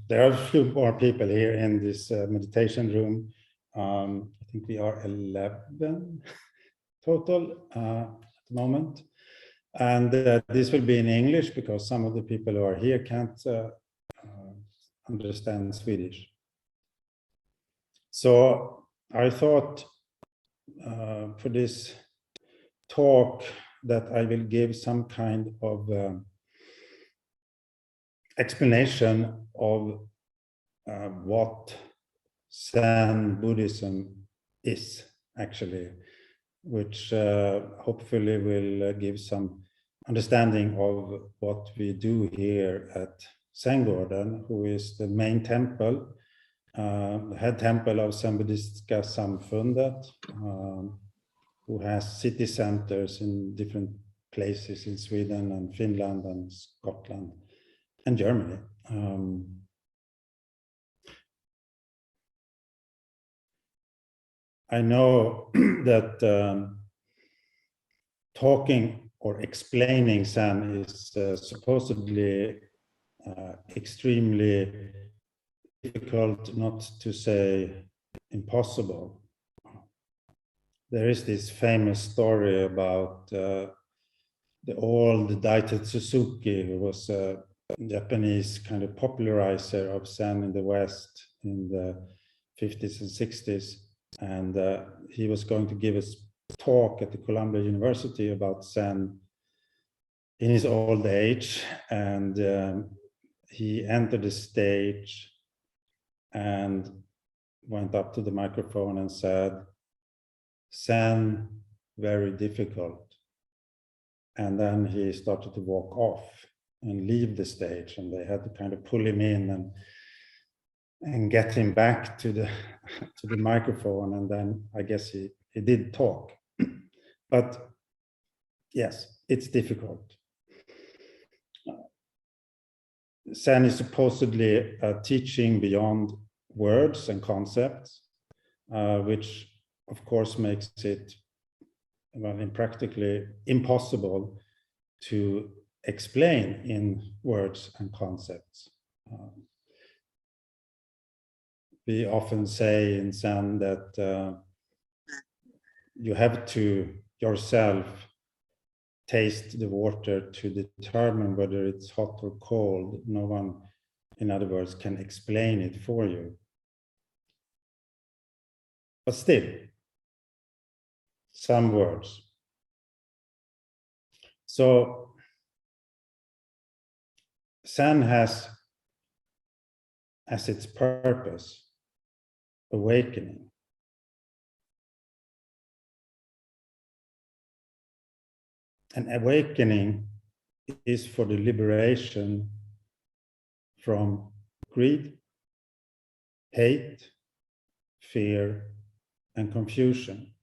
There are a few more people here in this meditation room. I think we are 11 total at the moment. And this will be in English because some of the people who are here can't understand Swedish. So I thought for this talk that I will give some kind of explanation of what Zen Buddhism is actually, which hopefully will give some understanding of what we do here at Zengården, who is the main temple, head temple of Zenbuddhistiska Samfundets, who has city centers in different places in Sweden and Finland and Scotland and Germany. I know that talking or explaining Zen is supposedly extremely difficult, not to say impossible. There is this famous story about the old Daitetsu Suzuki, who was a Japanese kind of popularizer of Zen in the West in the 50s and 60s. And he was going to give a talk at the Columbia University about Zen in his old age. And he entered the stage and went up to the microphone and said, "Zen, very difficult." And then he started to walk off and leave the stage, and they had to kind of pull him in and get him back to the microphone, and then I guess he did talk. But yes, it's difficult. Zen is supposedly a teaching beyond words and concepts, which of course makes it, well, practically impossible to explain in words and concepts. We often say in Zen that you have to yourself taste the water to determine whether it's hot or cold. No one, in other words, can explain it for you. But still, some words. So Zen has as its purpose awakening. And awakening is for the liberation from greed, hate, fear, and confusion.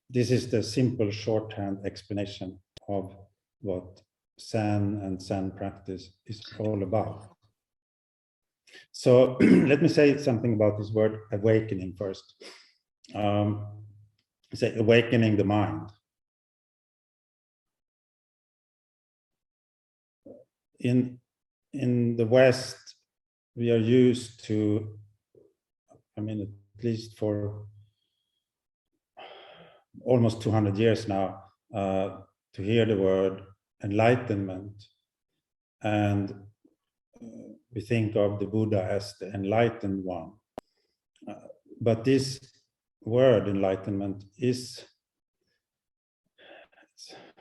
This is the simple shorthand explanation of what Zen and Zen practice is all about. So let me say something about this word awakening first. Say awakening the mind. In the West, we are used to, I mean, at least for almost 200 years now, to hear the word enlightenment. And we think of the Buddha as the enlightened one. But this word enlightenment is,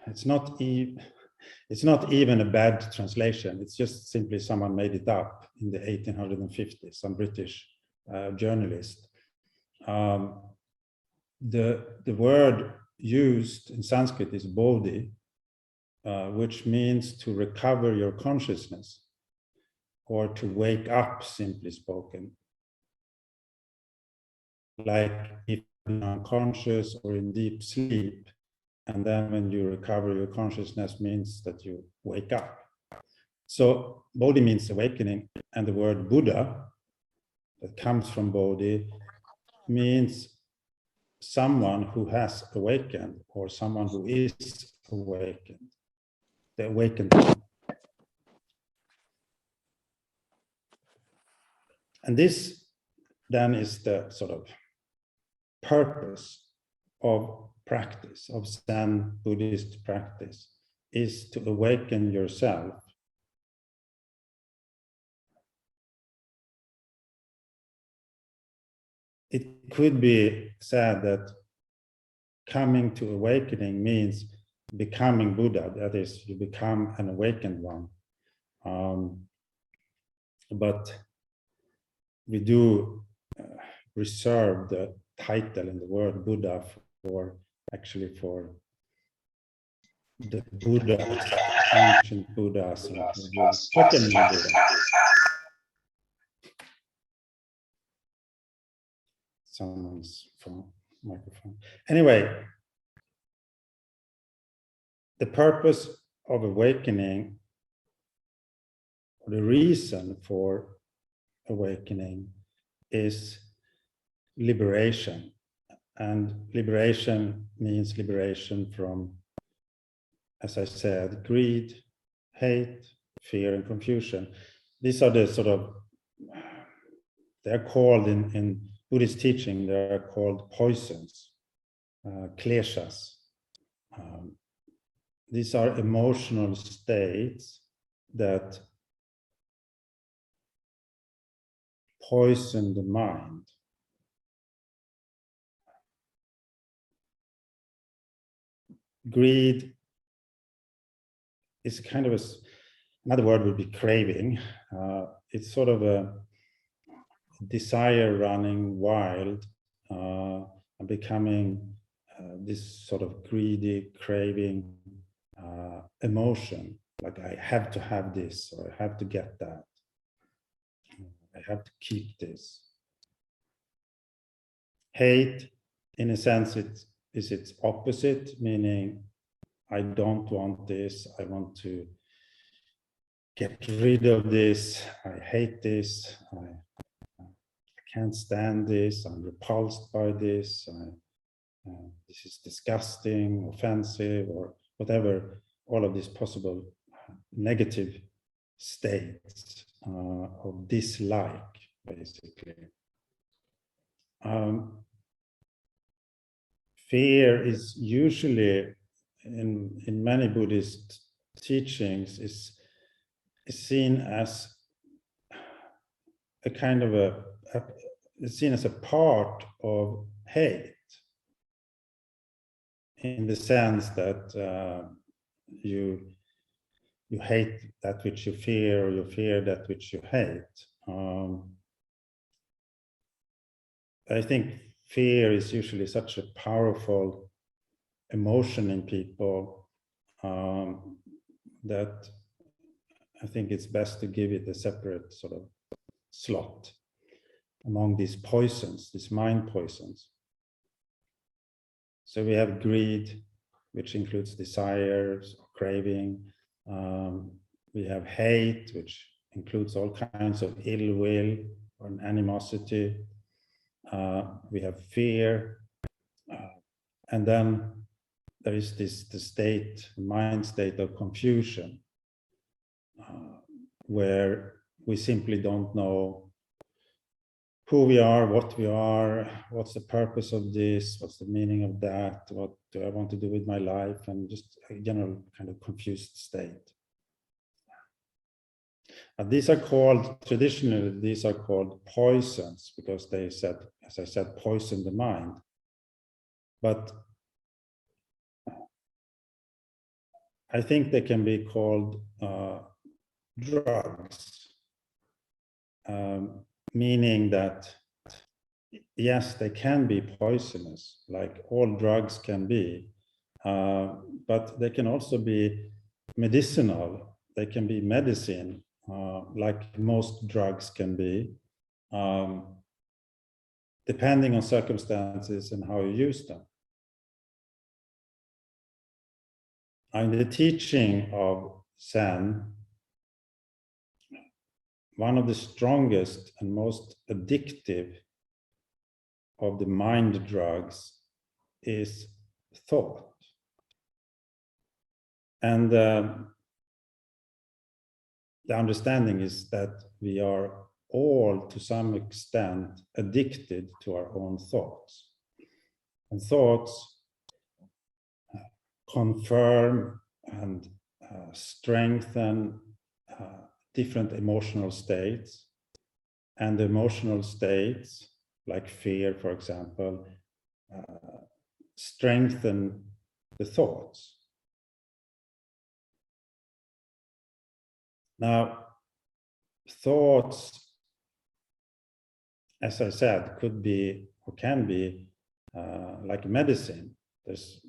it's not even a bad translation. It's just simply someone made it up in the 1850s, some British journalist. The word used in Sanskrit is bodhi, which means to recover your consciousness or to wake up, simply spoken. Like if you're unconscious or in deep sleep, and then when you recover your consciousness means that you wake up. So bodhi means awakening, and the word Buddha that comes from bodhi means someone who has awakened or someone who is awakened. the awakened one. And this then is the sort of purpose of practice, of Zen Buddhist practice, is to awaken yourself. It could be said that coming to awakening means becoming Buddha, that is, you become an awakened one. But we do reserve the title and the word Buddha for the Buddhas, ancient Buddhas, and second Buddha. Someone's phone, microphone. Anyway, the purpose of awakening, the reason for awakening, is liberation. And liberation means liberation from, as I said, greed, hate, fear, and confusion. These are the sort of, they're called in Buddhist teaching, they're called poisons, kleshas. These are emotional states that poison the mind. Greed is kind of another word would be craving. It's sort of a desire running wild and becoming this sort of greedy, craving emotion, like I have to have this, or I have to get that, I have to keep this. Hate, in a sense, it is its opposite, meaning I don't want this, I want to get rid of this, I hate this, I can't stand this, I'm repulsed by this, this is disgusting, offensive, or whatever, all of these possible negative states of dislike, basically. Fear is usually, in many Buddhist teachings, is seen as a kind of it's seen as a part of hate, in the sense that you hate that which you fear, or you fear that which you hate. I think fear is usually such a powerful emotion in people that I think it's best to give it a separate sort of slot among these poisons, these mind poisons. So we have greed, which includes desires, or craving. We have hate, which includes all kinds of ill will or animosity. We have fear. And then there is the mind state of confusion, where we simply don't know who we are, what we are, what's the purpose of this, what's the meaning of that, what do I want to do with my life, and just a general kind of confused state. These are called, traditionally, these are called poisons, because they said, as I said, poison the mind. But I think they can be called drugs, meaning that, yes, they can be poisonous, like all drugs can be, but they can also be medicinal. They can be medicine, like most drugs can be, depending on circumstances and how you use them. In the teaching of Zen, one of the strongest and most addictive of the mind drugs is thought. And the understanding is that we are all, to some extent, addicted to our own thoughts. And thoughts confirm and strengthen different emotional states. And emotional states, like fear, for example, strengthen the thoughts. Now, thoughts, as I said, could be or can be like medicine. There's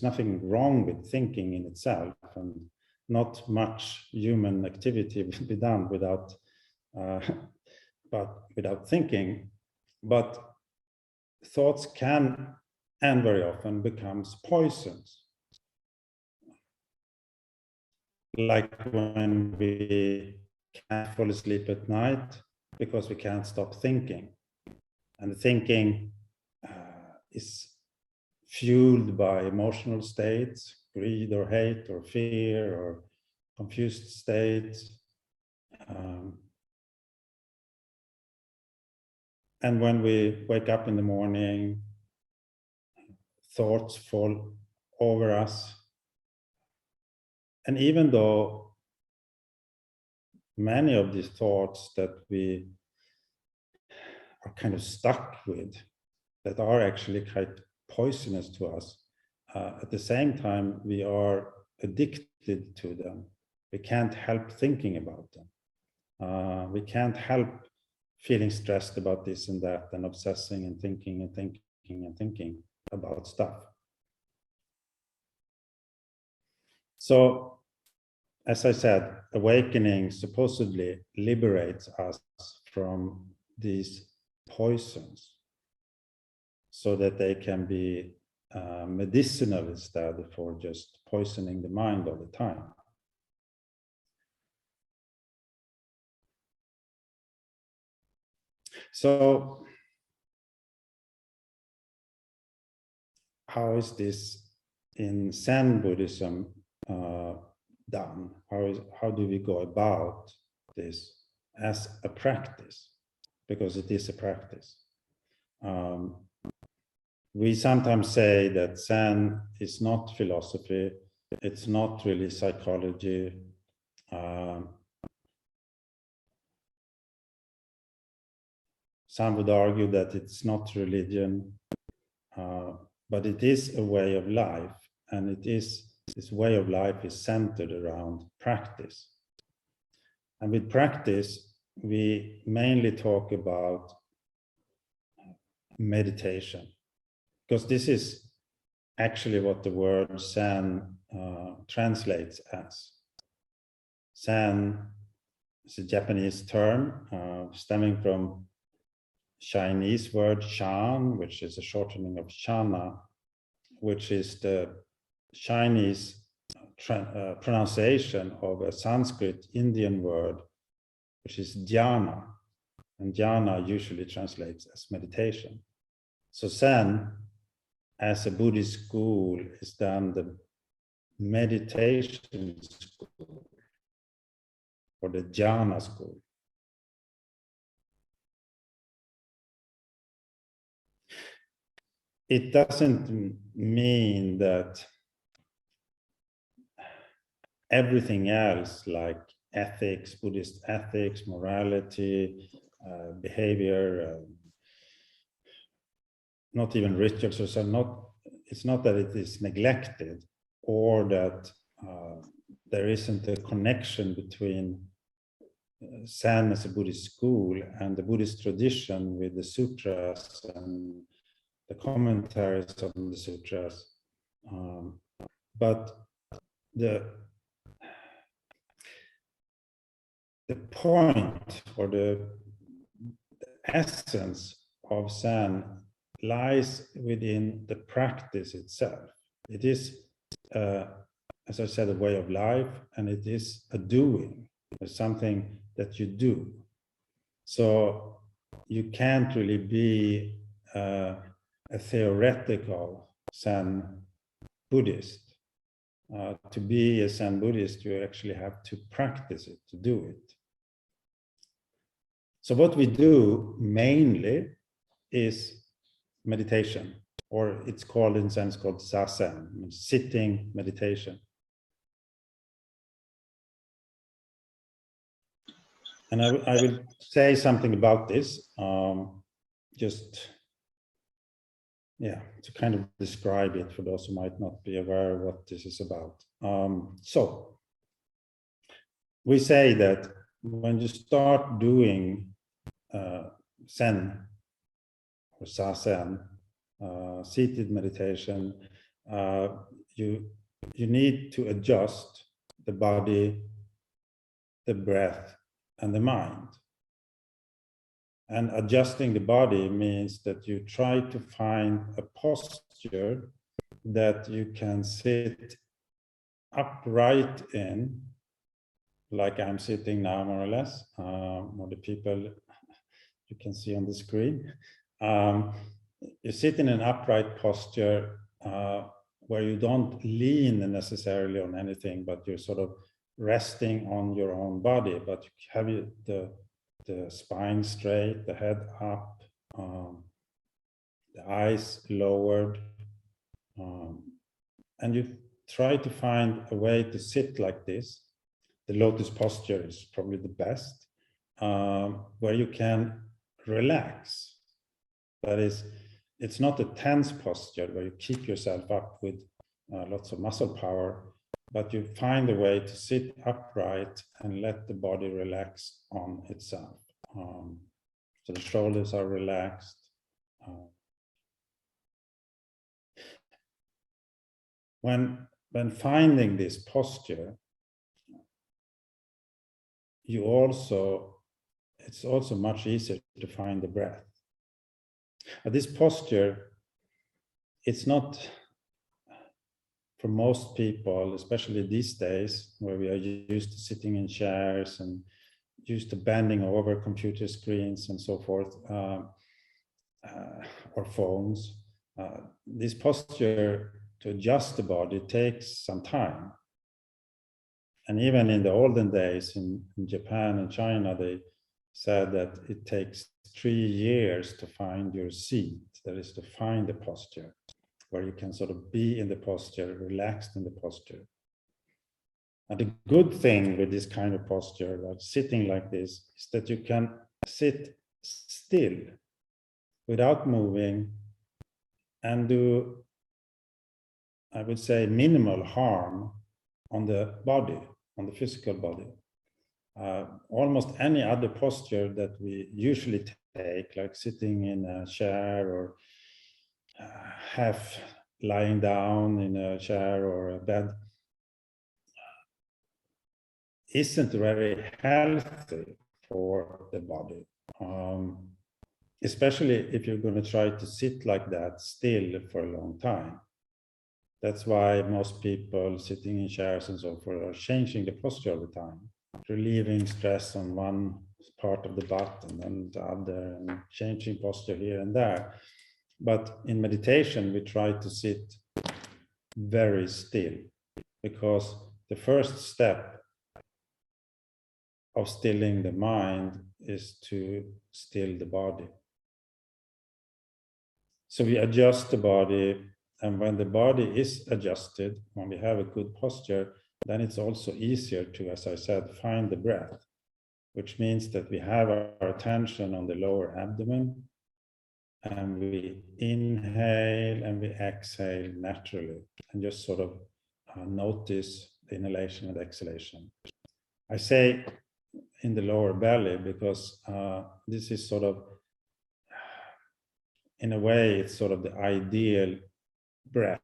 nothing wrong with thinking in itself, and not much human activity will be done without thinking. But thoughts can, and very often, becomes poisons. Like when we can't fall asleep at night because we can't stop thinking. And thinking is fueled by emotional states, greed or hate or fear or confused states. And when we wake up in the morning, thoughts fall over us. And even though many of these thoughts that we are kind of stuck with, that are actually quite poisonous to us, at the same time, we are addicted to them. We can't help thinking about them. We can't help feeling stressed about this and that, and obsessing and thinking and thinking and thinking about stuff. So, as I said, awakening supposedly liberates us from these poisons so that they can be medicinal instead for just poisoning the mind all the time. So, how is this in Zen Buddhism done? How do we go about this as a practice? Because it is a practice. We sometimes say that Zen is not philosophy, it's not really psychology. Some would argue that it's not religion, but it is a way of life, and this way of life is centered around practice. And with practice, we mainly talk about meditation, because this is actually what the word Zen translates as. Zen is a Japanese term stemming from Chinese word shan, which is a shortening of shana, which is the Chinese pronunciation of a Sanskrit Indian word, which is dhyana. And dhyana usually translates as meditation. So Zen, as a Buddhist school, is then the meditation school, or the dhyana school. It doesn't mean that everything else, like ethics, Buddhist ethics, morality, behavior, not even rituals, or so, it's not that it is neglected, or that there isn't a connection between Zen as a Buddhist school and the Buddhist tradition with the sutras and the commentaries on the sutras. But the point, or the essence of Zen lies within the practice itself. It is, as I said, a way of life, and it is a doing. It's something that you do. So you can't really be a theoretical Zen Buddhist. to be a Zen Buddhist, you actually have to practice it, to do it. So what we do mainly is meditation, or it's called in Zen, it's called zazen, sitting meditation. And I will say something about this, just, yeah, to kind of describe it for those who might not be aware of what this is about. So we say that when you start doing Zen or zazen, seated meditation, you need to adjust the body, the breath, and the mind. And adjusting the body means that you try to find a posture that you can sit upright in, like I'm sitting now, more or less, or the people you can see on the screen. You sit in an upright posture where you don't lean necessarily on anything, but you're sort of resting on your own body, but you have the spine straight, the head up, the eyes lowered, and you try to find a way to sit like this. The lotus posture is probably the best, where you can relax. That is, it's not a tense posture where you keep yourself up with lots of muscle power, but you find a way to sit upright and let the body relax on itself. So the shoulders are relaxed. When finding this posture, it's also much easier to find the breath. This posture, it's not, for most people, especially these days, where we are used to sitting in chairs and used to bending over computer screens and so forth, or phones, this posture to adjust the body takes some time. And even in the olden days in Japan and China, they said that it takes 3 years to find your seat, that is to find the posture where you can sort of be in the posture, relaxed in the posture. And the good thing with this kind of posture, like sitting like this, is that you can sit still without moving and do, I would say, minimal harm on the body, on the physical body. Almost any other posture that we usually take, like sitting in a chair or half lying down in a chair or a bed, isn't very healthy for the body, especially if you're going to try to sit like that still for a long time. That's why most people sitting in chairs and so forth are changing the posture all the time, relieving stress on one part of the butt and then the other, and changing posture here and there. But in meditation, we try to sit very still, because the first step of stilling the mind is to still the body. So we adjust the body, and when the body is adjusted, when we have a good posture, then it's also easier to, as I said, find the breath, which means that we have our attention on the lower abdomen, and we inhale and we exhale naturally, and just sort of notice the inhalation and exhalation. I say in the lower belly because this is sort of, in a way, it's sort of the ideal breath,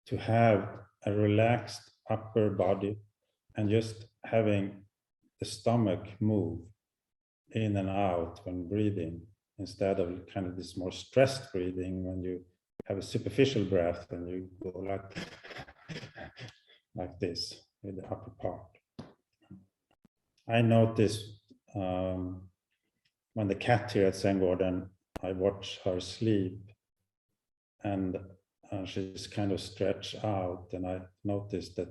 to have a relaxed upper body and just having the stomach move in and out when breathing, instead of kind of this more stressed breathing when you have a superficial breath and you go like this with the upper part. I noticed when the cat here at Zengården, I watch her sleep, and she's kind of stretched out, and I noticed that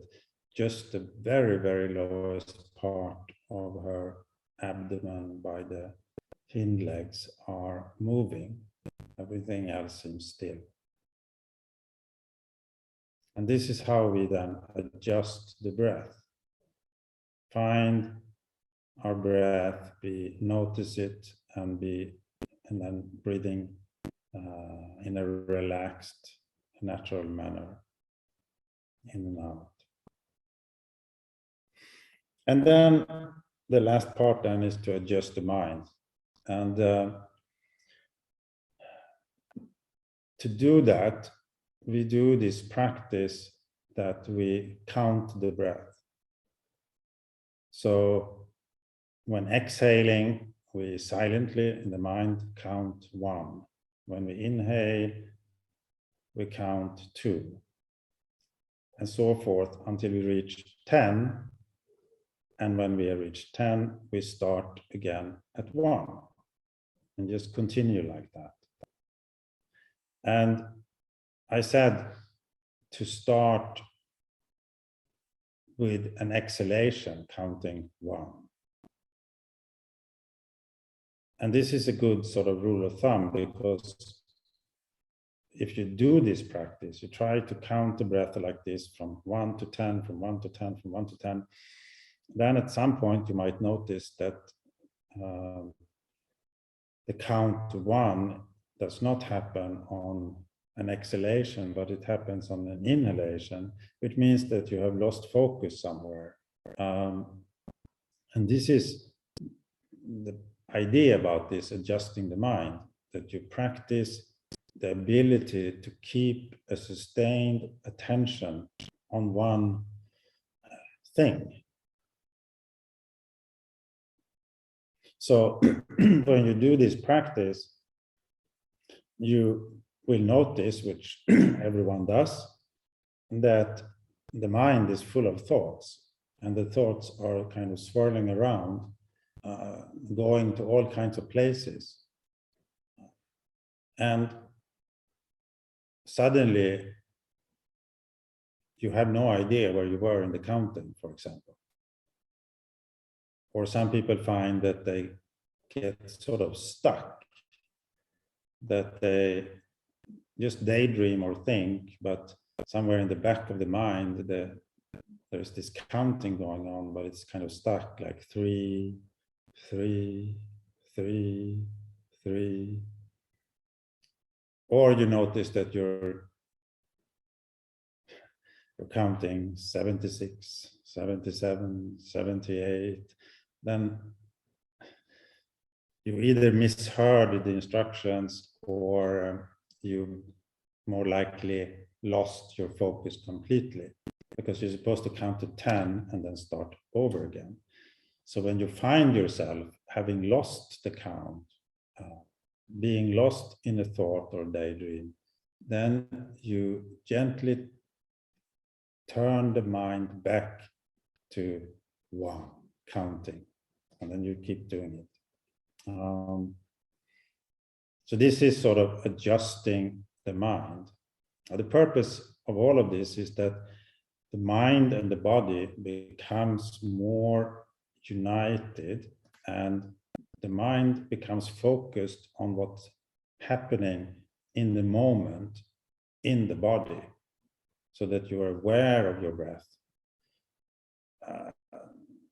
just the very, very lowest part of her abdomen by the hind legs are moving. Everything else seems still. And this is how we then adjust the breath. Find our breath, notice it, and then breathing in a relaxed, natural manner, in and out. And then the last part then is to adjust the mind. And to do that, we do this practice that we count the breath. So when exhaling, we silently in the mind count 1. When we inhale, we count 2. And so forth until we reach 10. And when we reach 10, we start again at 1. And just continue like that. And I said to start with an exhalation, counting 1. And this is a good sort of rule of thumb, because if you do this practice, you try to count the breath like this from 1 to 10, from 1 to 10, from 1 to 10, then at some point you might notice that the count to 1 does not happen on an exhalation, but it happens on an inhalation, which means that you have lost focus somewhere. And this is the idea about this adjusting the mind, that you practice the ability to keep a sustained attention on one thing. So when you do this practice, you will notice, which everyone does, that the mind is full of thoughts, and the thoughts are kind of swirling around, going to all kinds of places. And suddenly you have no idea where you were in the counting, for example. Or some people find that they get sort of stuck, that they just daydream or think, but somewhere in the back of the mind, there's this counting going on, but it's kind of stuck, like 3, 3, 3, 3. Or you notice that you're counting 76, 77, 78, then you either misheard the instructions, or you more likely lost your focus completely, because you're supposed to count to 10 and then start over again. So when you find yourself having lost the count, being lost in a thought or daydream, then you gently turn the mind back to 1, counting, and then you keep doing it. So this is sort of adjusting the mind. The purpose of all of this is that the mind and the body becomes more united, and the mind becomes focused on what's happening in the moment in the body, so that you are aware of your breath.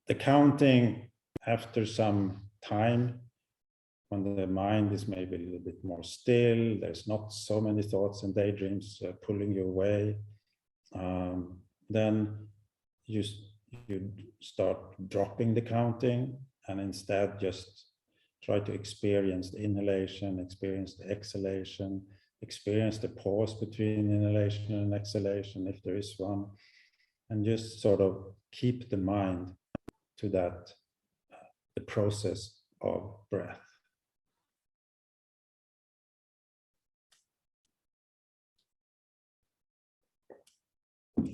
The counting after some time, when the mind is maybe a little bit more still, there's not so many thoughts and daydreams pulling you away, then you start dropping the counting, and instead just try to experience the inhalation, experience the exhalation, experience the pause between inhalation and exhalation, if there is one, and just sort of keep the mind to that, the process of breath.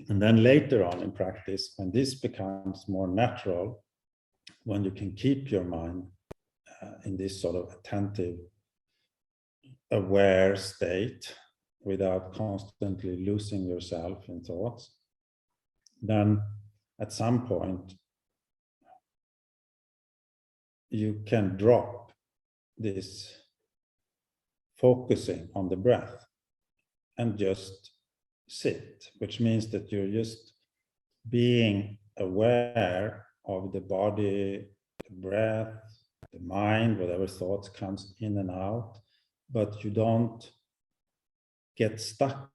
And then later on in practice, when this becomes more natural, when you can keep your mind in this sort of attentive, aware state, without constantly losing yourself in thoughts, then at some point you can drop this focusing on the breath and just sit, which means that you're just being aware of the body, the breath, the mind, whatever thoughts comes in and out, but you don't get stuck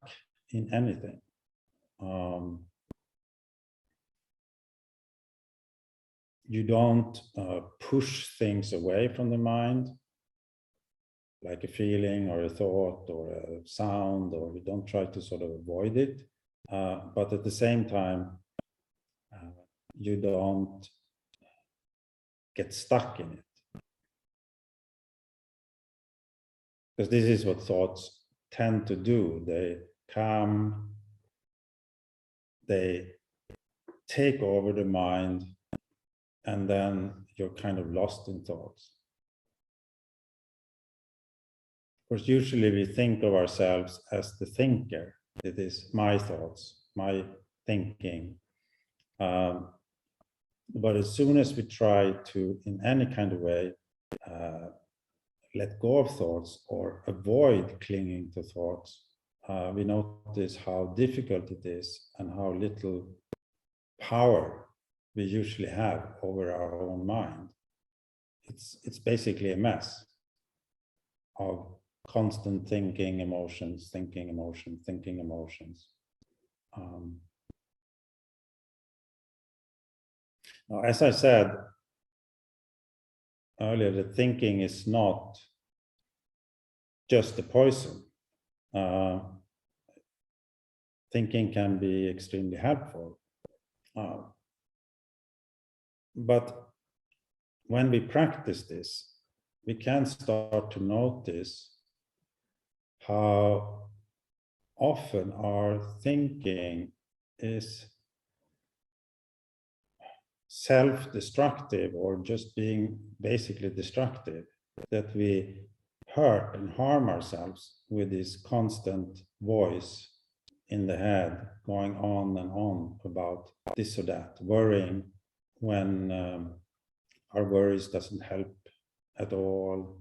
in anything. You don't push things away from the mind, like a feeling or a thought or a sound, or you don't try to sort of avoid it. But at the same time, you don't get stuck in it. Because this is what thoughts tend to do. They come, they take over the mind, and then you're kind of lost in thoughts. Of course, usually we think of ourselves as the thinker. It is my thoughts, my thinking. But as soon as we try to, in any kind of way, let go of thoughts or avoid clinging to thoughts, we notice how difficult it is and how little power we usually have over our own mind. It's basically a mess of constant thinking, emotions, thinking, emotion, thinking, emotions. Now, as I said earlier, the thinking is not just a poison. Thinking can be extremely helpful. But when we practice this, we can start to notice how often our thinking is self-destructive or just being basically destructive, that we hurt and harm ourselves with this constant voice in the head going on and on about this or that, worrying when our worries doesn't help at all,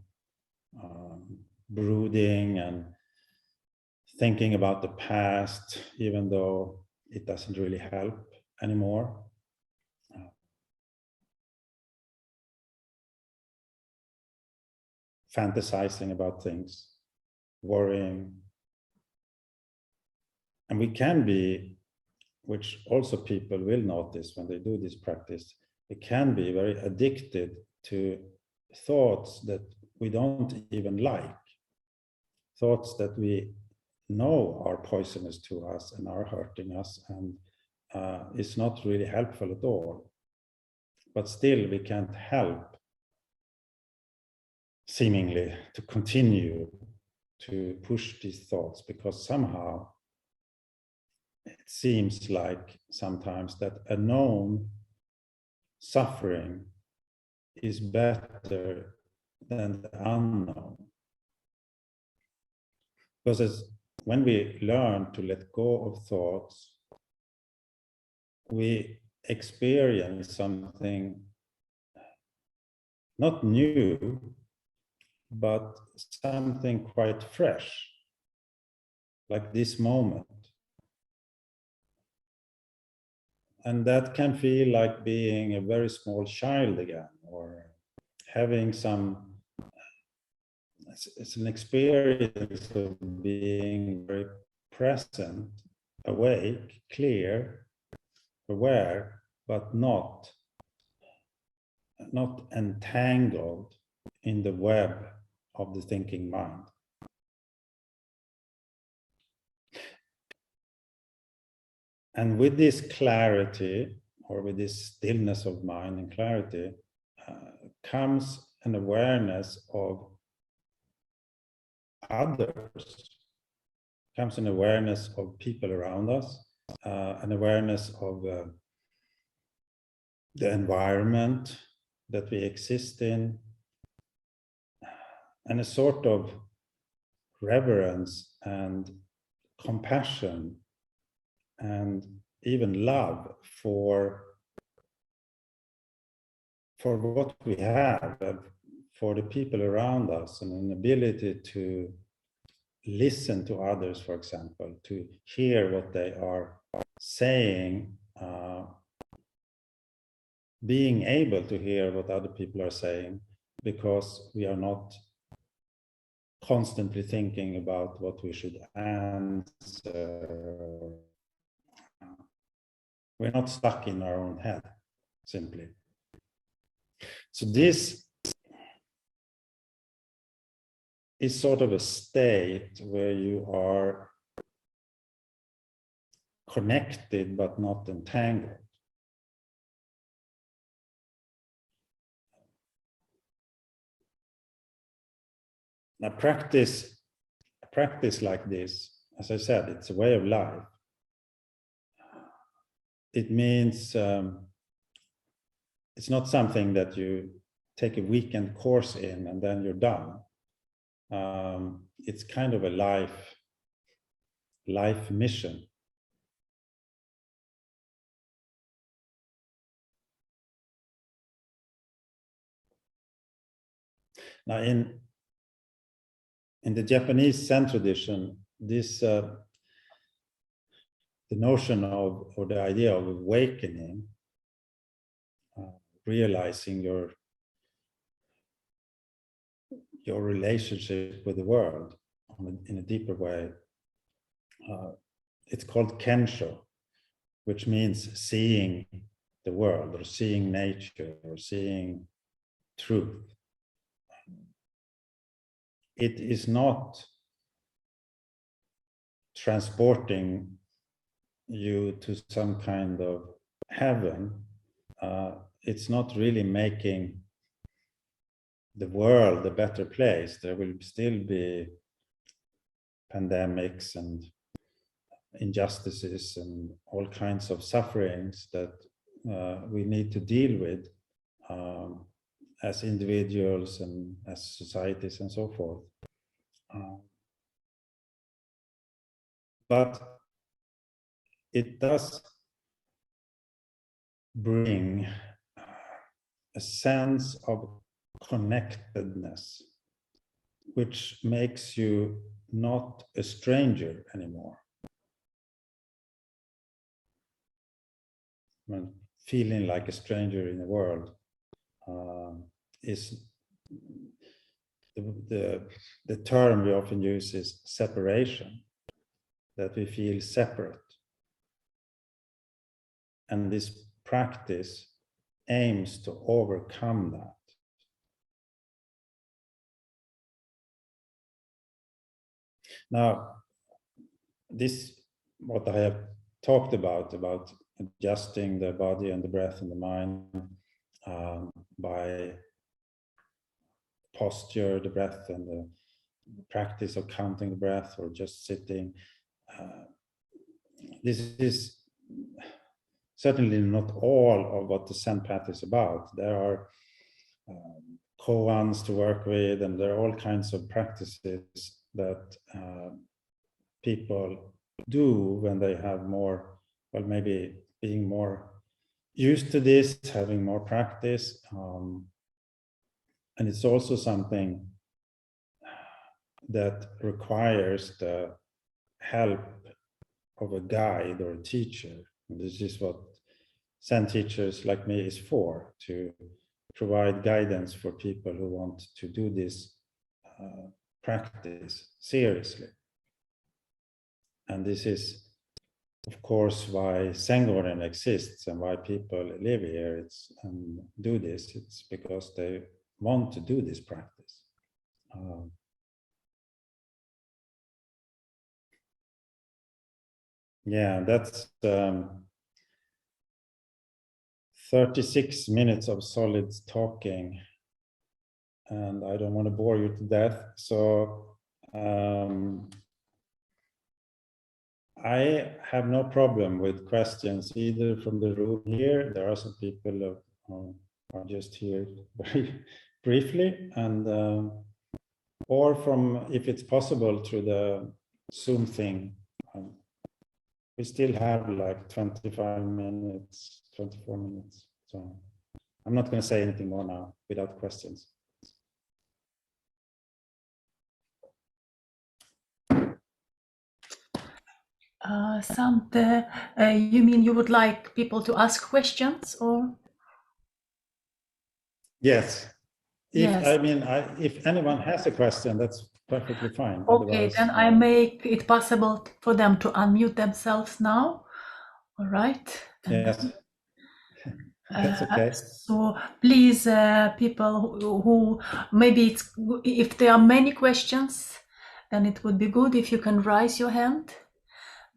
brooding and thinking about the past, even though it doesn't really help anymore. Fantasizing about things, worrying. And we can be, which also people will notice when they do this practice, we can be very addicted to thoughts that we don't even like, thoughts that we know are poisonous to us and are hurting us and is not really helpful at all. But still we can't help, seemingly, to continue to push these thoughts, because somehow it seems like sometimes that a known suffering is better than the unknown. Because when we learn to let go of thoughts, we experience something not new, but something quite fresh, like this moment. And that can feel like being a very small child again, or having some, it's an experience of being very present, awake, clear, aware, but not entangled in the web of the thinking mind. And with this clarity, or with this stillness of mind and clarity, comes an awareness of others, comes an awareness of people around us, an awareness of the environment that we exist in, and a sort of reverence and compassion and even love for what we have, for the people around us, and an ability to listen to others, for example, to hear what they are saying, being able to hear what other people are saying, because we are not constantly thinking about what we should answer. We're not stuck in our own head, simply. So this is sort of a state where you are connected but not entangled. Now, practice like this, as I said, it's a way of life. It means it's not something that you take a weekend course in and then you're done. It's kind of a life mission. Now, in the Japanese Zen tradition, this the notion of, or the idea of awakening, realizing your relationship with the world in a deeper way, it's called kensho, which means seeing the world, or seeing nature, or seeing truth. It is not transporting you to some kind of heaven. It's not really making the world a better place. There will still be pandemics and injustices and all kinds of sufferings that we need to deal with as individuals and as societies and so forth. But it does bring a sense of connectedness, which makes you not a stranger anymore. When feeling like a stranger in the world is the term we often use is separation, that we feel separate. And this practice aims to overcome that. Now, this, what I have talked about adjusting the body and the breath and the mind by posture, the breath, and the practice of counting the breath, or just sitting. This is certainly not all of what the Zen path is about. There are koans to work with, and there are all kinds of practices that people do when they have more, well, maybe being more used to this, having more practice. And it's also something that requires the help of a guide or a teacher. And this is what Zen teachers like me is for, to provide guidance for people who want to do this practice seriously. And this is, of course, why Zengården exists and why people live here and do this. It's because they want to do this practice. Yeah, that's 36 minutes of solid talking, and I don't want to bore you to death. So I have no problem with questions, either from the room here. There are some people who are just here very briefly, and or from, if it's possible, through the Zoom thing. we still have like 25 minutes, 24 minutes. So I'm not going to say anything more now without questions. Sante, you mean you would like people to ask questions, or? Yes. Yes. If anyone has a question, that's perfectly fine. Okay, Otherwise, then I make it possible for them to unmute themselves now. All right. yes, that's okay. So please, people who maybe if there are many questions, then it would be good if you can raise your hand.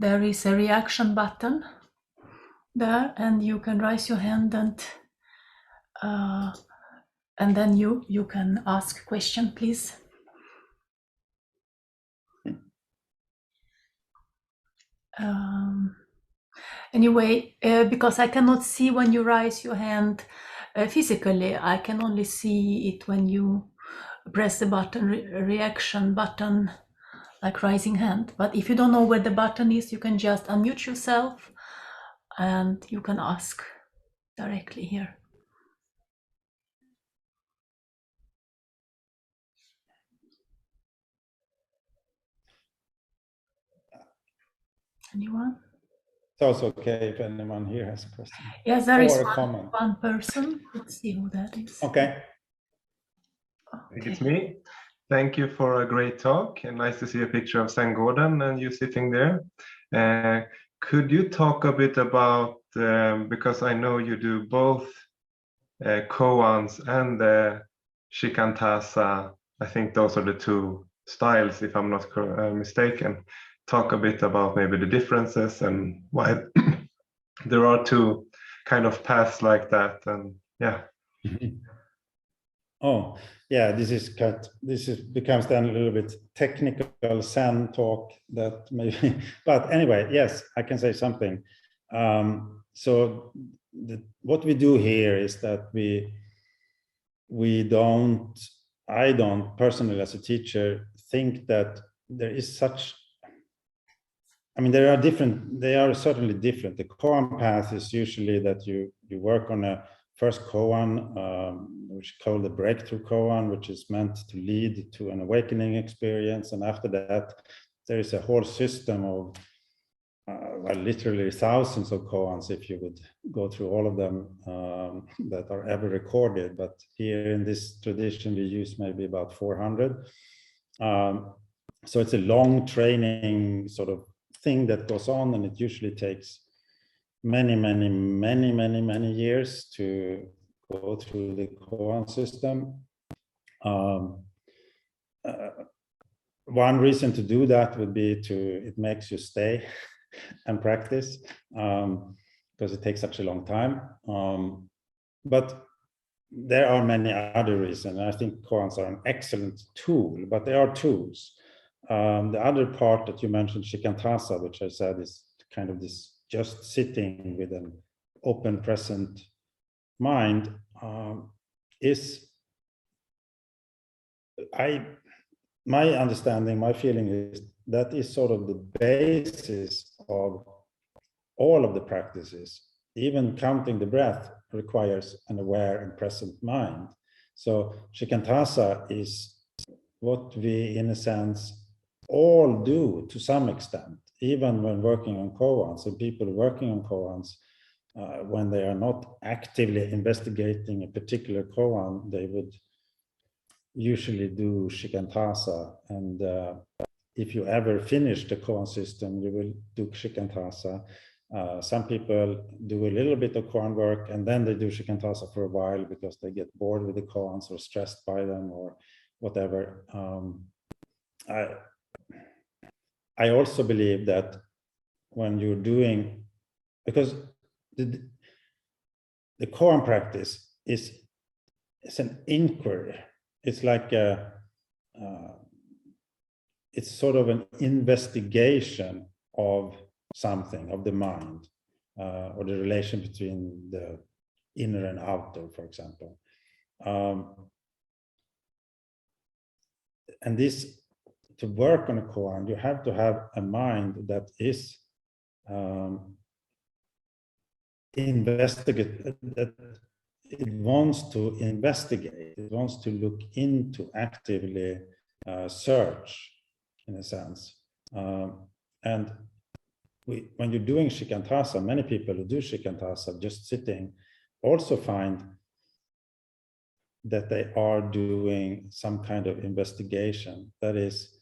There is a reaction button there, and you can raise your hand, and then you can ask a question, please. Anyway, because I cannot see when you raise your hand physically, I can only see it when you press the button, reaction button, like raising hand. But if you don't know where the button is, you can just unmute yourself and you can ask directly here. Anyone? It's also okay if anyone here has a question. Yes, there is comment. one person. Let's see who that is. Okay. Okay. It's me. Thank you for a great talk, and nice to see a picture of Zengården and you sitting there. Could you talk a bit about, because I know you do both koans and Shikantaza. I think those are the two styles, if I'm not mistaken. Talk a bit about maybe the differences and why there are two kind of paths like that, and yeah. Oh, yeah, this becomes then a little bit technical Zen talk that maybe, but anyway, yes, I can say something. So what we do here is that I don't personally as a teacher think that there is such, they are certainly different. The koan path is usually that you work on a first koan, which is called the breakthrough koan, which is meant to lead to an awakening experience. And after that, there is a whole system of, literally thousands of koans, if you would go through all of them that are ever recorded. But here in this tradition, we use maybe about 400. So it's a long training sort of thing that goes on, and it usually takes many years to go through the koan system. One reason to do that would be it makes you stay and practice, because it takes such a long time. But there are many other reasons. I think koans are an excellent tool, but they are tools. The other part that you mentioned, Shikantaza, which I said is kind of this just sitting with an open, present mind, my understanding, my feeling is that is sort of the basis of all of the practices. Even counting the breath requires an aware and present mind. So Shikantaza is what we, in a sense, all do to some extent, even when working on koans. And people working on koans, when they are not actively investigating a particular koan, they would usually do Shikantaza. And if you ever finish the koan system, you will do Shikantaza. Some people do a little bit of koan work and then they do Shikantaza for a while because they get bored with the koans or stressed by them or whatever. I also believe that when you're doing, because the koan practice is an inquiry. It's like it's sort of an investigation of something, of the mind, or the relation between the inner and outer, for example. And this, to work on a koan, you have to have a mind that is investigate, that it wants to investigate, it wants to look into, actively search, in a sense. And when you're doing Shikantaza, many people who do Shikantaza just sitting also find that they are doing some kind of investigation. That is,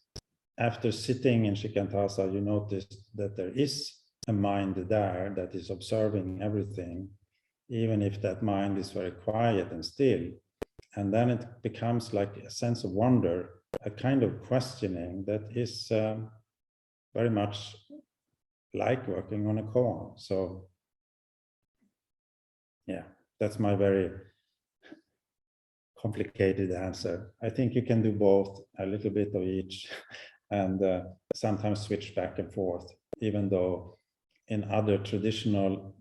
after sitting in Shikantaza, you notice that there is a mind there that is observing everything, even if that mind is very quiet and still. And then it becomes like a sense of wonder, a kind of questioning that is very much like working on a koan. So yeah, that's my very complicated answer. I think you can do both, a little bit of each, and sometimes switch back and forth, even though in other traditional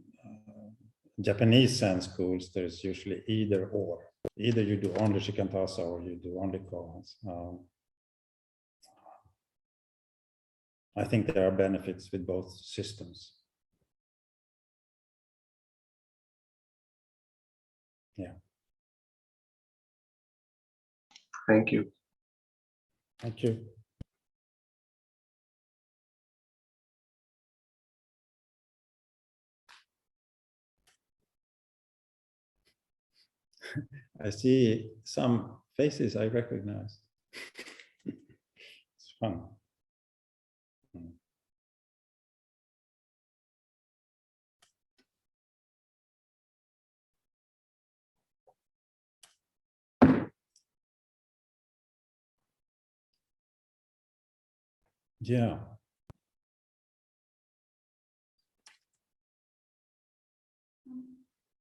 Japanese Zen schools, there's usually either or. Either you do only Shikantaza or you do only koans. I think there are benefits with both systems. Yeah. Thank you. Thank you. I see some faces I recognize. It's fun. Yeah.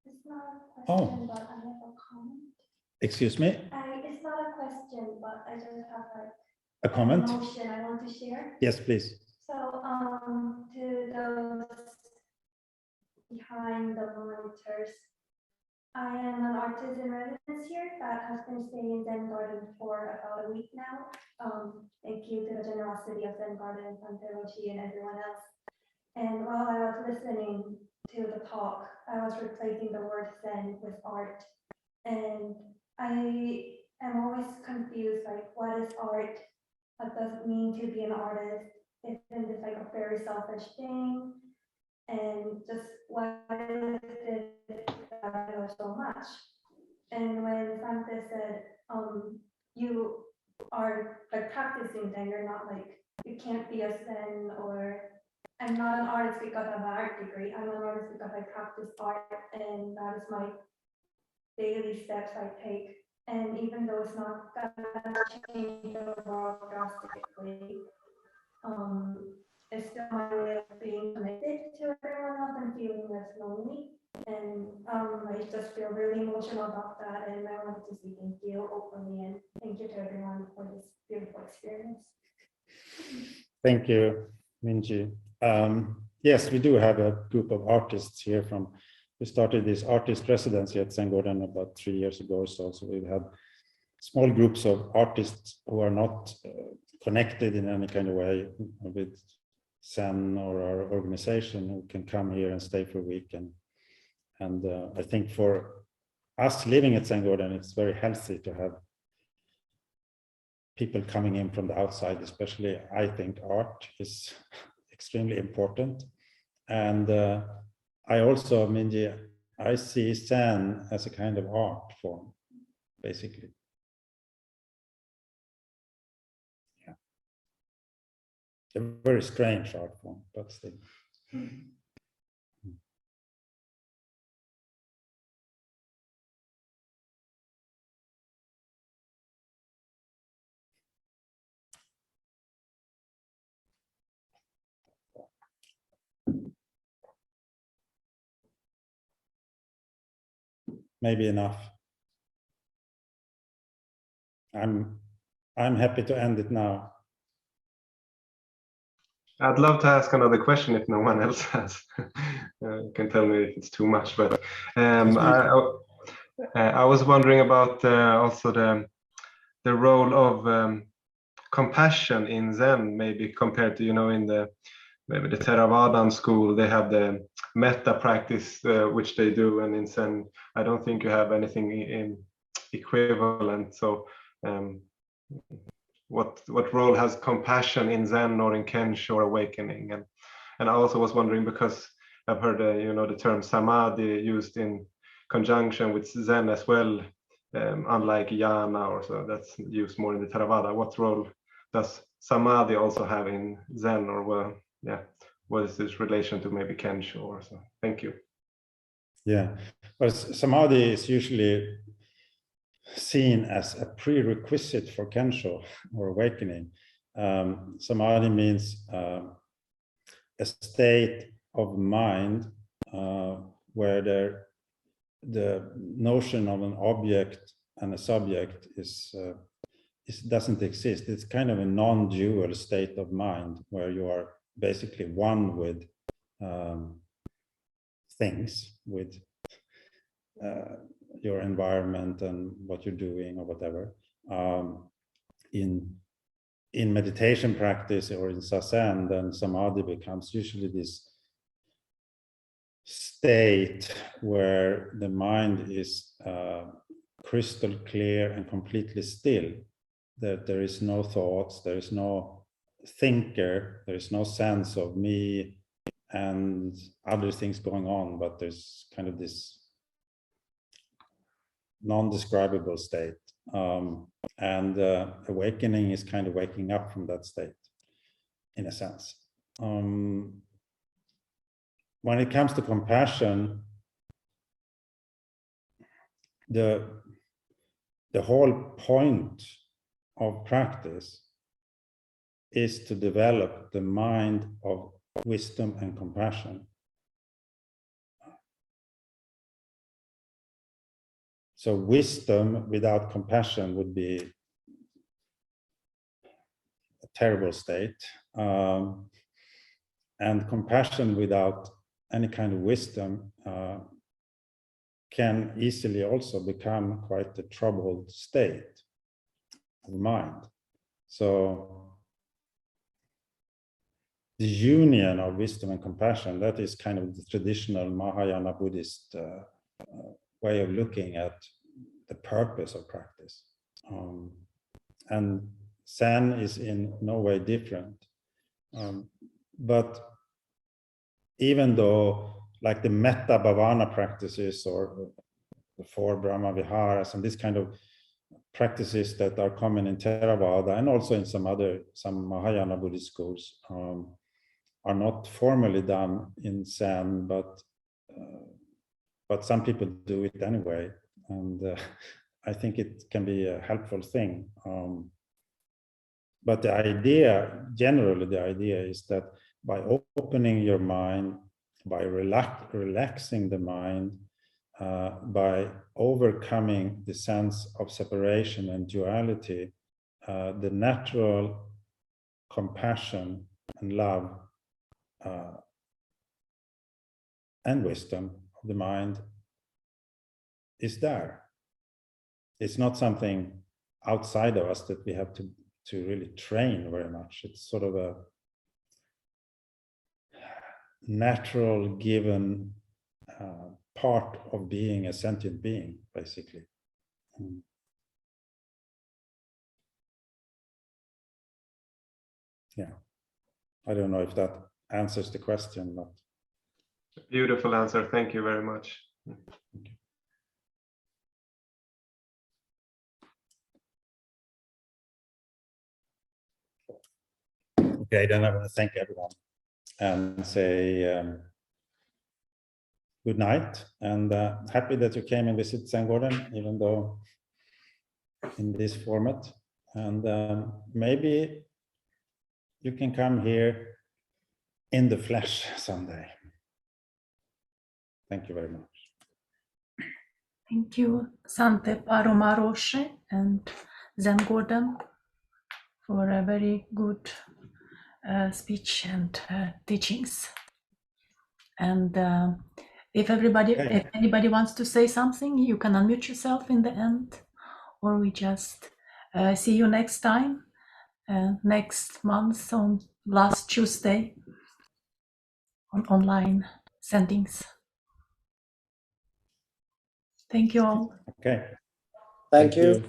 It's not a question, but I have a comment. Excuse me? It's not a question, but I just have A comment? an emotion I want to share. Yes, please. So, to those behind the monitors, I am an artist in residence here that has been staying in Zengården for about a week now. Thank you to the generosity of Zengården, Sante Paromaa Roshi, and everyone else. And while I was listening to the talk, I was replacing the word Zen with art. And I am always confused, like, what is art? What does it mean to be an artist? Isn't this like a very selfish thing? And just why is it that I know so much? And when Sante said, you are like practicing Zen, you're not like, you can't be a Zen, or I'm not an artist because I have an art degree. I'm an artist because I practice art, and that is my daily steps I take. And even though it's not gonna change the world drastically, it's still my way of being connected to everyone else and feeling less lonely. And I just feel really emotional about that. And I wanted to say thank you openly, and thank you to everyone for this beautiful experience. Thank you, Minji. Yes, we do have a group of artists here we started this artist residency at Zengården about 3 years ago or so. So we've had small groups of artists who are not connected in any kind of way with Zen or our organization, who can come here and stay for a week. And I think for us living at Zengården, it's very healthy to have people coming in from the outside, especially. I think art is extremely important. And I also, Minji, I see Zen as a kind of art form, basically. Yeah. A very strange art form, but still. Maybe enough. I'm happy to end it now. I'd love to ask another question if no one else has. You can tell me if it's too much, but I was wondering about also the role of compassion in Zen, maybe compared to, in the maybe the Theravadan school, they have the metta practice, which they do, and in Zen, I don't think you have anything in equivalent. So what role has compassion in Zen or in Kensho or awakening? And I also was wondering, because I've heard the term samadhi used in conjunction with Zen as well, unlike jhana or so, that's used more in the Theravada. What role does samadhi also have in Zen, or what is this relation to maybe Kensho or so? Thank you. Yeah, but samadhi is usually seen as a prerequisite for Kensho or awakening. Samadhi means a state of mind where the notion of an object and a subject doesn't exist. It's kind of a non-dual state of mind where you are basically one with things, with your environment and what you're doing or whatever. In meditation practice or in sazen, then samadhi becomes usually this state where the mind is crystal clear and completely still, that there is no thoughts, there is no thinker, there is no sense of me and other things going on, but there's kind of this non-describable state. And awakening is kind of waking up from that state, in a sense. When it comes to compassion, the whole point of practice is to develop the mind of wisdom and compassion. So wisdom without compassion would be a terrible state. And compassion without any kind of wisdom can easily also become quite a troubled state of mind. So the union of wisdom and compassion, that is kind of the traditional Mahayana Buddhist way of looking at the purpose of practice. And Zen is in no way different. But even though, like the Metta Bhavana practices or the 4 Brahma Viharas and this kind of practices that are common in Theravada and also in some Mahayana Buddhist schools are not formally done in Zen, but some people do it anyway, and I think it can be a helpful thing. But the idea, generally the idea is that by opening your mind, by relaxing the mind, by overcoming the sense of separation and duality, the natural compassion and love and wisdom of the mind is there. It's not something outside of us that we have to really train very much. It's sort of a natural given part of being a sentient being, basically. Yeah, I don't know if that answers the question, but beautiful answer. Thank you very much. okay, then I want to thank everyone and say good night, and happy that you came and visit Zengården, even though in this format. And maybe you can come here in the flesh someday. Thank you very much. Thank you, Sante Paromaa Roshi and Zengården, for a very good speech and teachings. And if anybody wants to say something, you can unmute yourself in the end, or we just see you next time, next month on last Tuesday. on online sendings. Thank you all. Okay. Thank you.